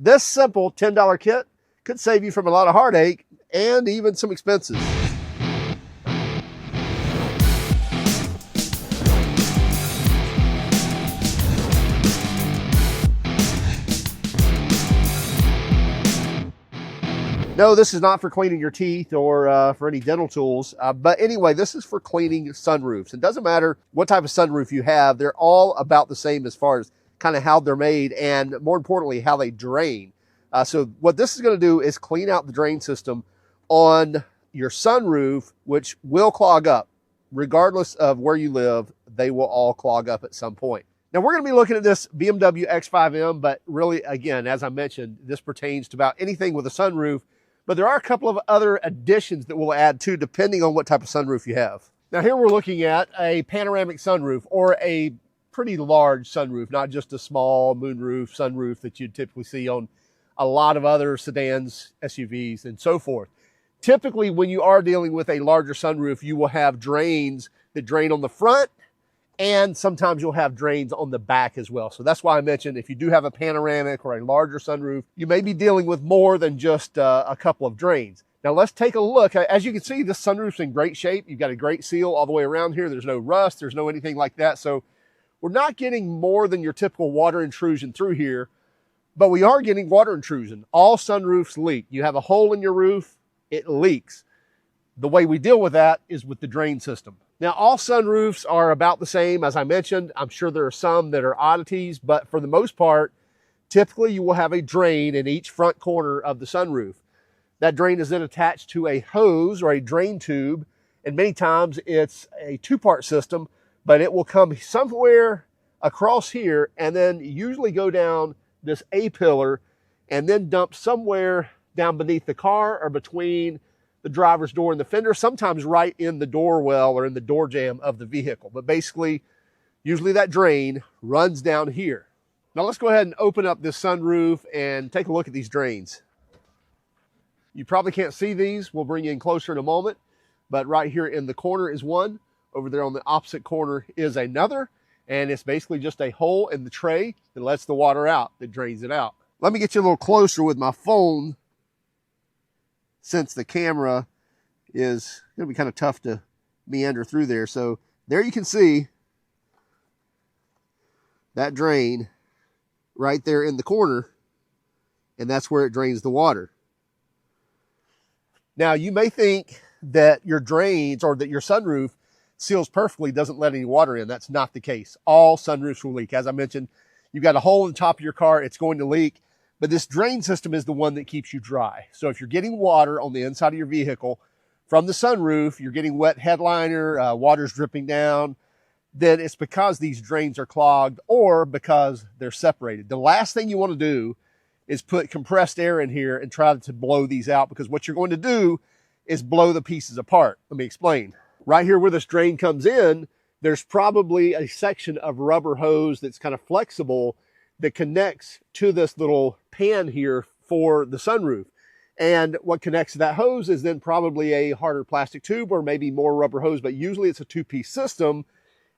This simple $10 kit could save you from a lot of heartache and even some expenses. No, this is not for cleaning your teeth or for any dental tools. But anyway, this is for cleaning sunroofs. It doesn't matter what type of sunroof you have. They're all about the same as far as kind of how they're made and, more importantly, how they drain. So what this is going to do is clean out the drain system on your sunroof, which will clog up. Regardless of where you live, they will all clog up at some point. Now, we're going to be looking at this BMW X5M, but really, again, as I mentioned, this pertains to about anything with a sunroof. But there are a couple of other additions that we'll add to, depending on what type of sunroof you have. Now, here we're looking at a panoramic sunroof, or a pretty large sunroof, not just a small moonroof, sunroof that you'd typically see on a lot of other sedans, SUVs, and so forth. Typically, when you are dealing with a larger sunroof, you will have drains that drain on the front, and sometimes you'll have drains on the back as well. So that's why I mentioned if you do have a panoramic or a larger sunroof, you may be dealing with more than just a couple of drains. Now let's take a look. As you can see, this sunroof's in great shape. You've got a great seal all the way around here. There's no rust. There's no anything like that. So we're not getting more than your typical water intrusion through here, but we are getting water intrusion. All sunroofs leak. You have a hole in your roof, it leaks. The way we deal with that is with the drain system. Now, all sunroofs are about the same. As I mentioned, I'm sure there are some that are oddities, but for the most part, typically you will have a drain in each front corner of the sunroof. That drain is then attached to a hose or a drain tube, and many times it's a two-part system, but it will come somewhere across here and then usually go down this A-pillar and then dump somewhere down beneath the car or between the driver's door and the fender, sometimes right in the door well or in the door jamb of the vehicle. But basically, usually that drain runs down here. Now let's go ahead and open up this sunroof and take a look at these drains. You probably can't see these. We'll bring you in closer in a moment. But right here in the corner is one. Over there on the opposite corner is another. And it's basically just a hole in the tray that lets the water out, that drains it out. Let me get you a little closer with my phone, since the camera is going to be kind of tough to meander through there. So there you can see that drain right there in the corner, and that's where it drains the water. Now, you may think that your drains or that your sunroof seals perfectly, doesn't let any water in. That's not the case. All sunroofs will leak. As I mentioned, you've got a hole in the top of your car, it's going to leak. But this drain system is the one that keeps you dry. So if you're getting water on the inside of your vehicle from the sunroof, you're getting wet headliner, water's dripping down, then it's because these drains are clogged or because they're separated. The last thing you want to do is put compressed air in here and try to blow these out, because what you're going to do is blow the pieces apart. Let me explain. Right here where this drain comes in, there's probably a section of rubber hose that's kind of flexible that connects to this little pan here for the sunroof. And what connects to that hose is then probably a harder plastic tube or maybe more rubber hose, but usually it's a two-piece system.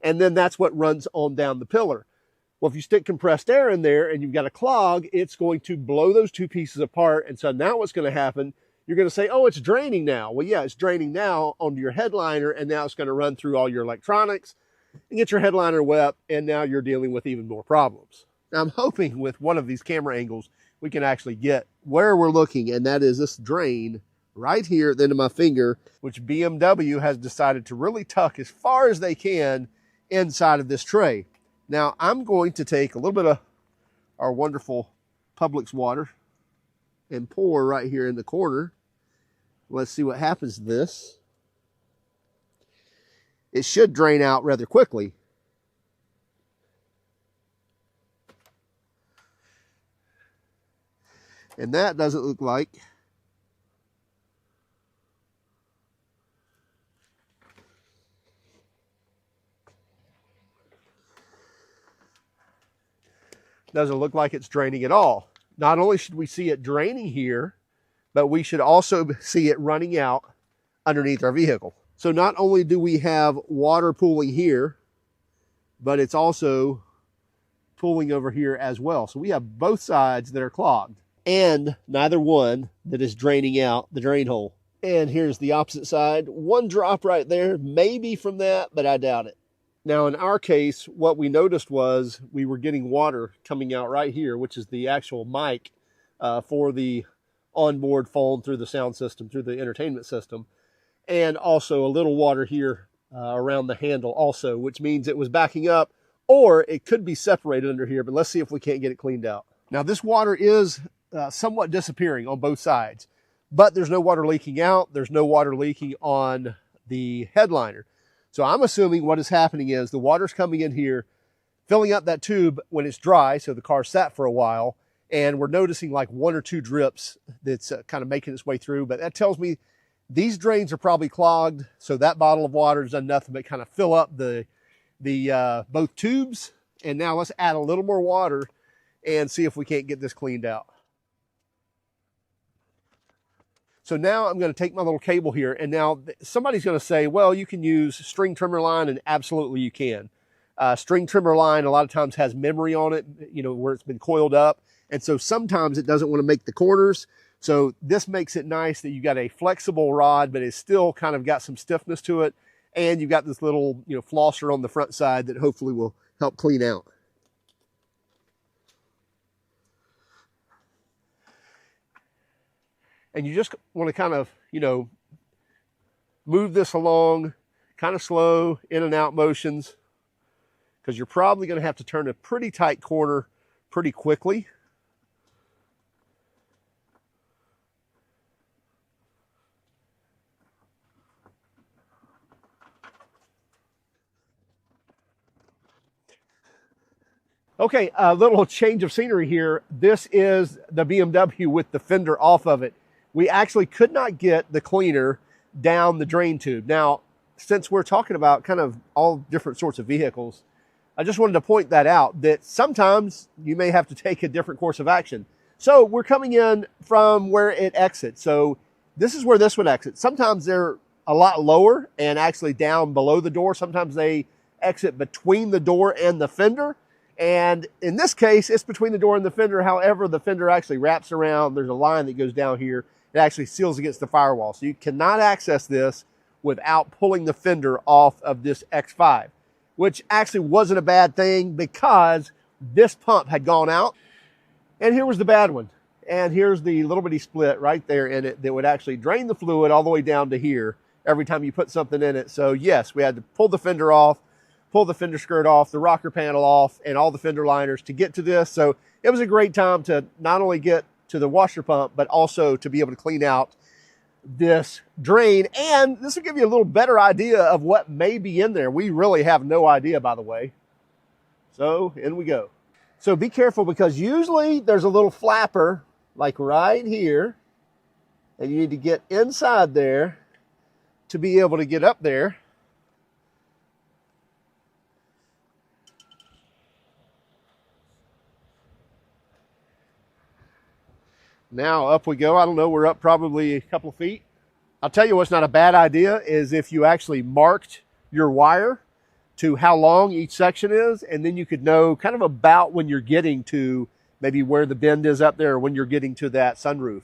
And then that's what runs on down the pillar. Well, if you stick compressed air in there and you've got a clog, it's going to blow those two pieces apart. And so now what's going to happen, you're going to say, oh, it's draining now. Well, yeah, it's draining now onto your headliner, and now it's going to run through all your electronics and get your headliner wet, and now you're dealing with even more problems. Now, I'm hoping with one of these camera angles, we can actually get where we're looking, and that is this drain right here at the end of my finger, which BMW has decided to really tuck as far as they can inside of this tray. Now, I'm going to take a little bit of our wonderful Publix water and pour right here in the corner. Let's see what happens to this. It should drain out rather quickly. And that doesn't look like it's draining at all. Not only should we see it draining here, but we should also see it running out underneath our vehicle. So not only do we have water pooling here, but it's also pooling over here as well. So we have both sides that are clogged. and neither one that is draining out the drain hole. And here's the opposite side. One drop right there, maybe from that, but I doubt it. Now, in our case, what we noticed was we were getting water coming out right here, which is the actual mic for the onboard phone through the sound system, through the entertainment system, and also a little water here around the handle also, which means it was backing up, or it could be separated under here, but let's see if we can't get it cleaned out. Now, this water is somewhat disappearing on both sides, but there's no water leaking out. There's no water leaking on the headliner. So I'm assuming what is happening is the water's coming in here, filling up that tube when it's dry, so the car sat for a while, and we're noticing like 1 or 2 drips that's kind of making its way through. But that tells me these drains are probably clogged, so that bottle of water has done nothing but kind of fill up the both tubes. And now let's add a little more water and see if we can't get this cleaned out. So now I'm going to take my little cable here, and now somebody's going to say, well, you can use string trimmer line, and absolutely you can. String trimmer line a lot of times has memory on it, you know, where it's been coiled up, and so sometimes it doesn't want to make the corners. So this makes it nice that you got a flexible rod, but it's still kind of got some stiffness to it, and you've got this little, you know, flosser on the front side that hopefully will help clean out. And you just want to kind of, you know, move this along, kind of slow in and out motions, because you're probably going to have to turn a pretty tight corner pretty quickly. Okay, a little change of scenery here. This is the BMW with the fender off of it. We actually could not get the cleaner down the drain tube. Now, since we're talking about kind of all different sorts of vehicles, I just wanted to point that out, that sometimes you may have to take a different course of action. So we're coming in from where it exits. So this is where this one exits. Sometimes they're a lot lower and actually down below the door. Sometimes they exit between the door and the fender. And in this case, it's between the door and the fender. However, the fender actually wraps around. There's a line that goes down here. It actually seals against the firewall. So you cannot access this without pulling the fender off of this X5, which actually wasn't a bad thing because this pump had gone out. And here was the bad one. And here's the little bitty split right there in it that would actually drain the fluid all the way down to here every time you put something in it. So yes, we had to pull the fender off, pull the fender skirt off, the rocker panel off, and all the fender liners to get to this. So it was a great time to not only get to the washer pump, but also to be able to clean out this drain. And this will give you a little better idea of what may be in there. We really have no idea, by the way. So in we go. So be careful, because usually there's a little flapper like right here, and you need to get inside there to be able to get up there. Now up we go. I don't know, we're up probably a couple of feet. I'll tell you what's not a bad idea is if you actually marked your wire to how long each section is, and then you could know kind of about when you're getting to maybe where the bend is up there, or when you're getting to that sunroof.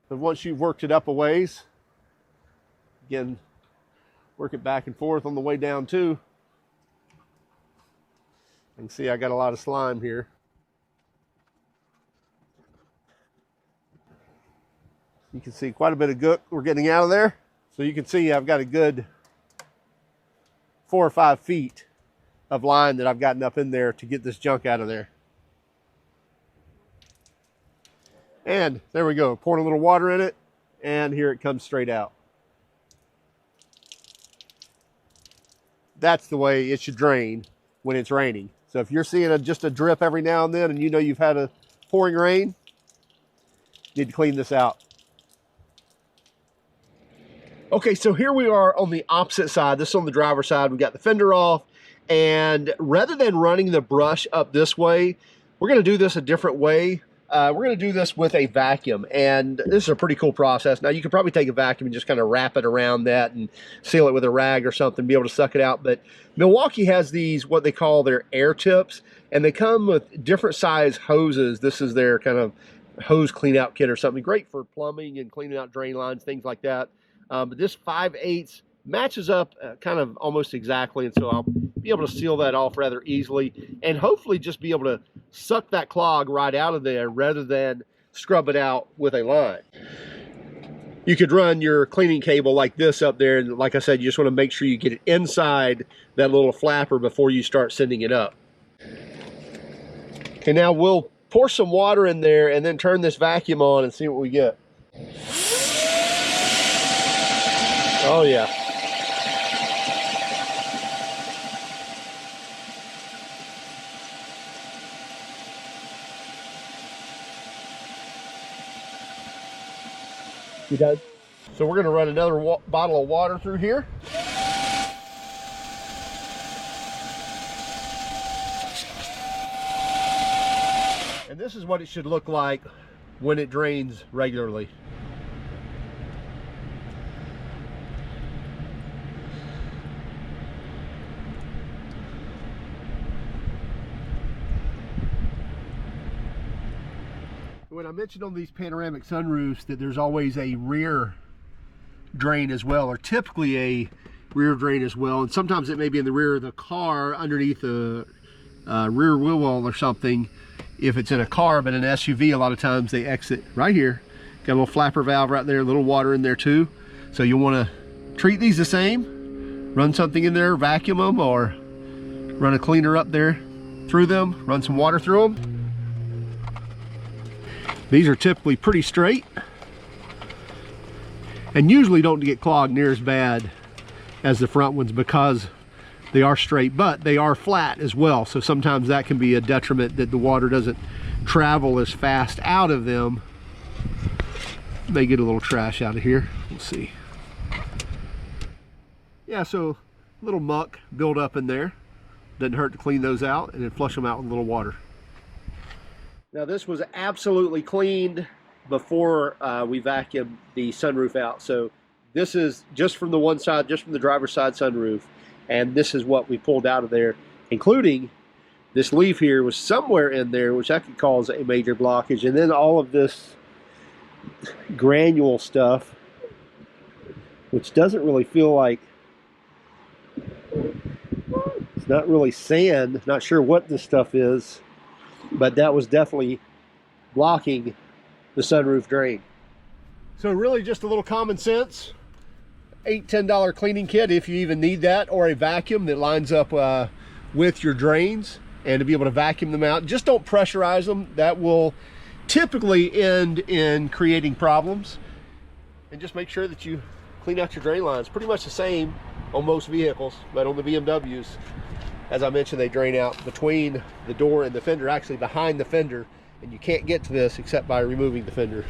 But once you've worked it up a ways, again, work it back and forth on the way down too. You can see I got a lot of slime here. You can see quite a bit of gook we're getting out of there. So you can see I've got a good 4 or 5 feet of line that I've gotten up in there to get this junk out of there. And there we go, pouring a little water in it, and here it comes straight out. That's the way it should drain when it's raining. So if you're seeing just a drip every now and then, and you know you've had a pouring rain, you need to clean this out. Okay, so here we are on the opposite side. This is on the driver's side. We got the fender off, and rather than running the brush up this way, we're going to do this a different way. We're going to do this with a vacuum, and this is a pretty cool process. Now, you could probably take a vacuum and just kind of wrap it around that and seal it with a rag or something, be able to suck it out. But Milwaukee has these, what they call their air tips. And they come with different size hoses. This is their kind of hose clean out kit or something. Great for plumbing and cleaning out drain lines, things like that. But this 5/8 matches up kind of almost exactly, and so I'll be able to seal that off rather easily and hopefully just be able to suck that clog right out of there rather than scrub it out with a line. You could run your cleaning cable like this up there, and like I said, you just want to make sure you get it inside that little flapper before you start sending it up. Okay, now we'll pour some water in there and then turn this vacuum on and see what we get. Oh yeah. You done? So we're going to run another bottle of water through here. And this is what it should look like when it drains regularly. When I mentioned on these panoramic sunroofs that there's always a rear drain as well, or typically a rear drain as well, and sometimes it may be in the rear of the car underneath the rear wheel well or something if it's in a car, but in an SUV a lot of times they exit right here. Got a little flapper valve right there, a little water in there too. So you'll want to treat these the same, run something in there, vacuum them, or run a cleaner up there through them, run some water through them. These are typically pretty straight and usually don't get clogged near as bad as the front ones because they are straight, but they are flat as well. So sometimes that can be a detriment that the water doesn't travel as fast out of them. They get a little trash out of here. We'll see. Yeah, so a little muck build up in there. Doesn't hurt to clean those out and then flush them out with a little water. Now this was absolutely cleaned before we vacuumed the sunroof out. So this is just from the one side, just from the driver's side sunroof. And this is what we pulled out of there, including this leaf here was somewhere in there, which that could cause a major blockage. And then all of this granule stuff, which doesn't really feel like, it's not really sand. Not sure what this stuff is. But that was definitely blocking the sunroof drain. So really just a little common sense. $8–10 cleaning kit if you even need that, or a vacuum that lines up with your drains, and to be able to vacuum them out. Just don't pressurize them. That will typically end in creating problems. And just make sure that you clean out your drain lines. Pretty much the same on most vehicles, but on the BMWs, as I mentioned, they drain out between the door and the fender, actually behind the fender, and you can't get to this except by removing the fender.